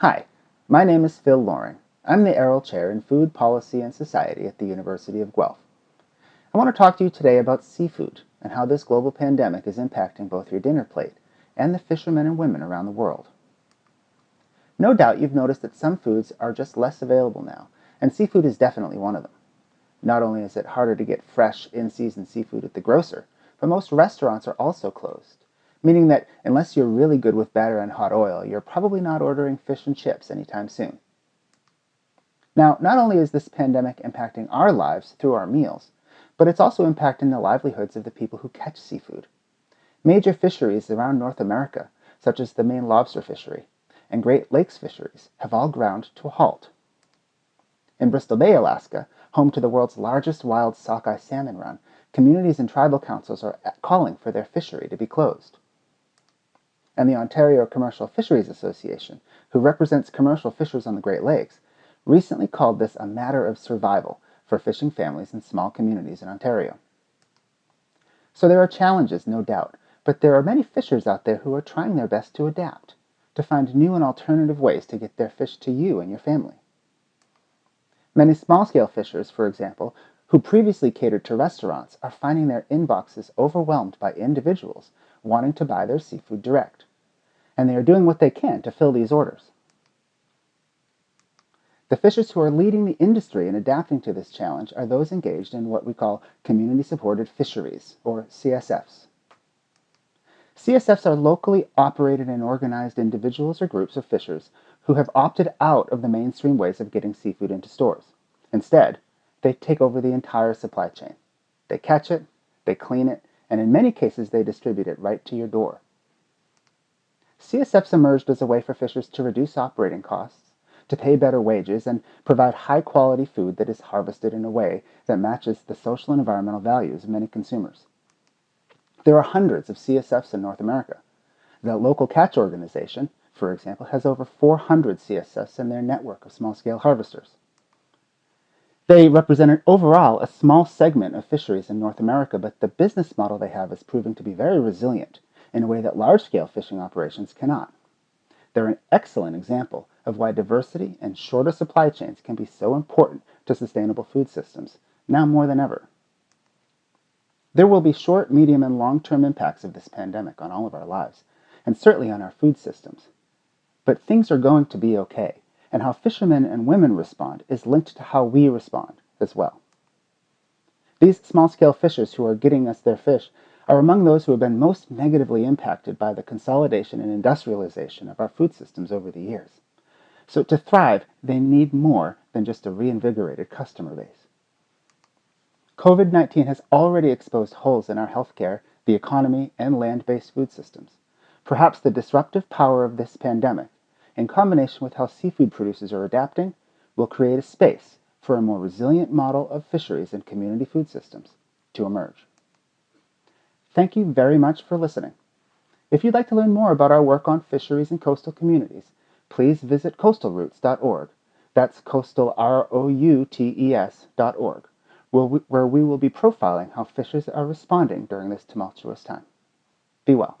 Hi, my name is Phil Loring. I'm the Arrell Chair in Food Policy and Society at the University of Guelph. I want to talk to you today about seafood and how this global pandemic is impacting both your dinner plate and the fishermen and women around the world. No doubt you've noticed that some foods are just less available now, and seafood is definitely one of them. Not only is it harder to get fresh, in-season seafood at the grocer, but most restaurants are also closed, meaning that unless you're really good with batter and hot oil, you're probably not ordering fish and chips anytime soon. Now, not only is this pandemic impacting our lives through our meals, but it's also impacting the livelihoods of the people who catch seafood. Major fisheries around North America, such as the Maine lobster fishery and Great Lakes fisheries, have all ground to a halt. In Bristol Bay, Alaska, home to the world's largest wild sockeye salmon run, communities and tribal councils are calling for their fishery to be closed. And the Ontario Commercial Fisheries Association, who represents commercial fishers on the Great Lakes, recently called this a matter of survival for fishing families in small communities in Ontario. So there are challenges, no doubt, but there are many fishers out there who are trying their best to adapt, to find new and alternative ways to get their fish to you and your family. Many small-scale fishers, for example, who previously catered to restaurants, are finding their inboxes overwhelmed by individuals wanting to buy their seafood direct, and they are doing what they can to fill these orders. The fishers who are leading the industry in adapting to this challenge are those engaged in what we call community-supported fisheries, or CSFs. CSFs are locally operated and organized individuals or groups of fishers who have opted out of the mainstream ways of getting seafood into stores. Instead, they take over the entire supply chain. They catch it, they clean it, and in many cases they distribute it right to your door. CSFs emerged as a way for fishers to reduce operating costs, to pay better wages, and provide high-quality food that is harvested in a way that matches the social and environmental values of many consumers. There are hundreds of CSFs in North America. The local catch organization, for example, has over 400 CSFs in their network of small-scale harvesters. They represent overall a small segment of fisheries in North America, but the business model they have is proving to be very resilient in a way that large-scale fishing operations cannot. They're an excellent example of why diversity and shorter supply chains can be so important to sustainable food systems, now more than ever. There will be short, medium, and long-term impacts of this pandemic on all of our lives, and certainly on our food systems. But things are going to be okay, and how fishermen and women respond is linked to how we respond as well. These small-scale fishers who are getting us their fish are among those who have been most negatively impacted by the consolidation and industrialization of our food systems over the years. So to thrive, they need more than just a reinvigorated customer base. COVID-19 has already exposed holes in our healthcare, the economy, and land-based food systems. Perhaps the disruptive power of this pandemic, in combination with how seafood producers are adapting, will create a space for a more resilient model of fisheries and community food systems to emerge. Thank you very much for listening. If you'd like to learn more about our work on fisheries and coastal communities, please visit coastalroots.org. That's coastal, ROUTES.org, where we will be profiling how fishers are responding during this tumultuous time. Be well.